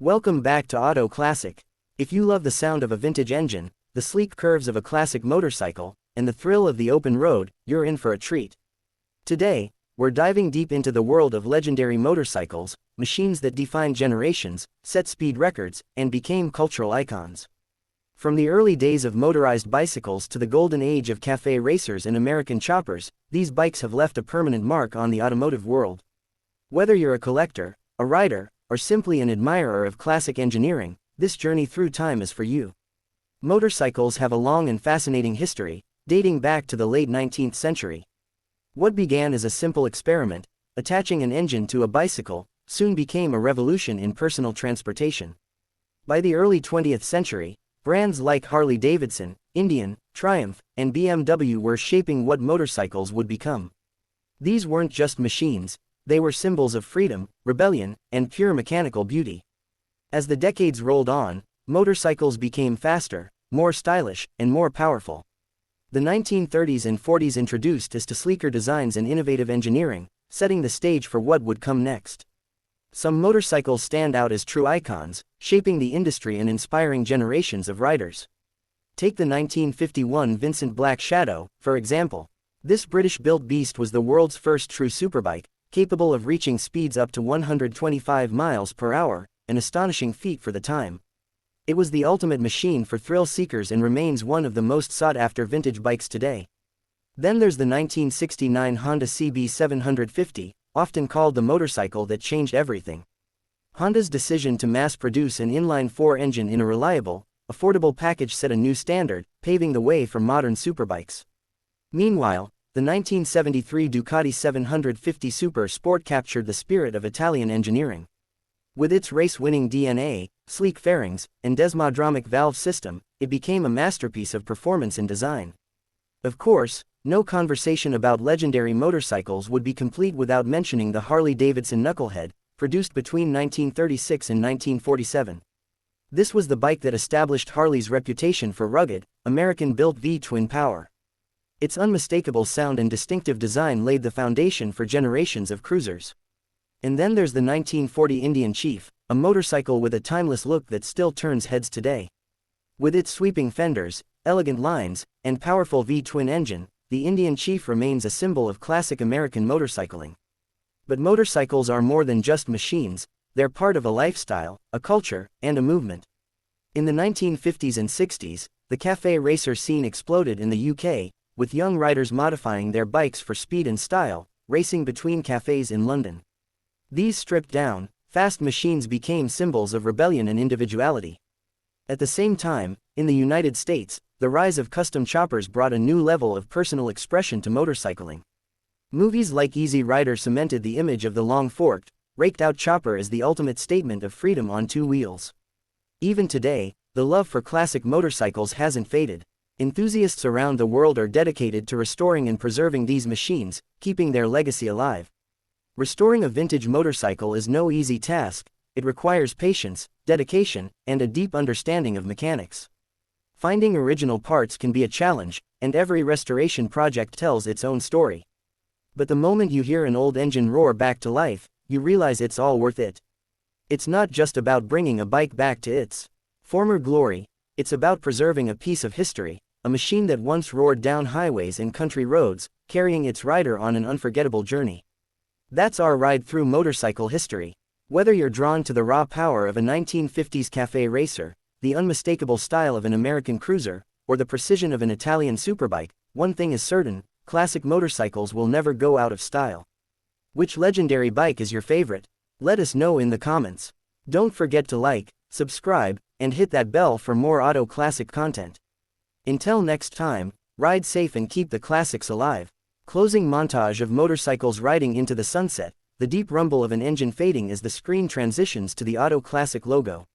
Welcome back to Auto Classic. If you love the sound of a vintage engine, the sleek curves of a classic motorcycle, and the thrill of the open road, you're in for a treat. Today, we're diving deep into the world of legendary motorcycles, machines that defined generations, set speed records, and became cultural icons. From the early days of motorized bicycles to the golden age of cafe racers and American choppers, these bikes have left a permanent mark on the automotive world. Whether you're a collector, a rider, or simply an admirer of classic engineering, this journey through time is for you. Motorcycles have a long and fascinating history, dating back to the late 19th century. What began as a simple experiment, attaching an engine to a bicycle, soon became a revolution in personal transportation. By the early 20th century, brands like Harley-Davidson, Indian, Triumph, and BMW were shaping what motorcycles would become. These weren't just machines, they were symbols of freedom, rebellion, and pure mechanical beauty. As the decades rolled on, motorcycles became faster, more stylish, and more powerful. The 1930s and 40s introduced us to sleeker designs and innovative engineering, setting the stage for what would come next. Some motorcycles stand out as true icons, shaping the industry and inspiring generations of riders. Take the 1951 Vincent Black Shadow, for example. This British-built beast was the world's first true superbike, capable of reaching speeds up to 125 miles per hour, an astonishing feat for the time. It was the ultimate machine for thrill seekers and remains one of the most sought-after vintage bikes today. Then there's the 1969 Honda CB750, often called the motorcycle that changed everything. Honda's decision to mass-produce an inline-4 engine in a reliable, affordable package set a new standard, paving the way for modern superbikes. Meanwhile, the 1973 Ducati 750 Super Sport captured the spirit of Italian engineering. With its race-winning DNA, sleek fairings, and desmodromic valve system, it became a masterpiece of performance and design. Of course, no conversation about legendary motorcycles would be complete without mentioning the Harley-Davidson Knucklehead, produced between 1936 and 1947. This was the bike that established Harley's reputation for rugged, American-built V-twin power. Its unmistakable sound and distinctive design laid the foundation for generations of cruisers. And then there's the 1940 Indian Chief, a motorcycle with a timeless look that still turns heads today. With its sweeping fenders, elegant lines, and powerful V-twin engine, the Indian Chief remains a symbol of classic American motorcycling. But motorcycles are more than just machines, they're part of a lifestyle, a culture, and a movement. In the 1950s and 60s, the cafe racer scene exploded in the UK, with young riders modifying their bikes for speed and style, racing between cafes in London. These stripped-down, fast machines became symbols of rebellion and individuality. At the same time, in the United States, the rise of custom choppers brought a new level of personal expression to motorcycling. Movies like Easy Rider cemented the image of the long-forked, raked-out chopper as the ultimate statement of freedom on two wheels. Even today, the love for classic motorcycles hasn't faded. Enthusiasts around the world are dedicated to restoring and preserving these machines, keeping their legacy alive. Restoring a vintage motorcycle is no easy task, it requires patience, dedication, and a deep understanding of mechanics. Finding original parts can be a challenge, and every restoration project tells its own story. But the moment you hear an old engine roar back to life, you realize it's all worth it. It's not just about bringing a bike back to its former glory, it's about preserving a piece of history, a machine that once roared down highways and country roads, carrying its rider on an unforgettable journey. That's our ride through motorcycle history. Whether you're drawn to the raw power of a 1950s cafe racer, the unmistakable style of an American cruiser, or the precision of an Italian superbike, one thing is certain, classic motorcycles will never go out of style. Which legendary bike is your favorite? Let us know in the comments. Don't forget to like, subscribe, and hit that bell for more Auto Classic content. Until next time, ride safe and keep the classics alive. Closing montage of motorcycles riding into the sunset, the deep rumble of an engine fading as the screen transitions to the Auto Classic logo.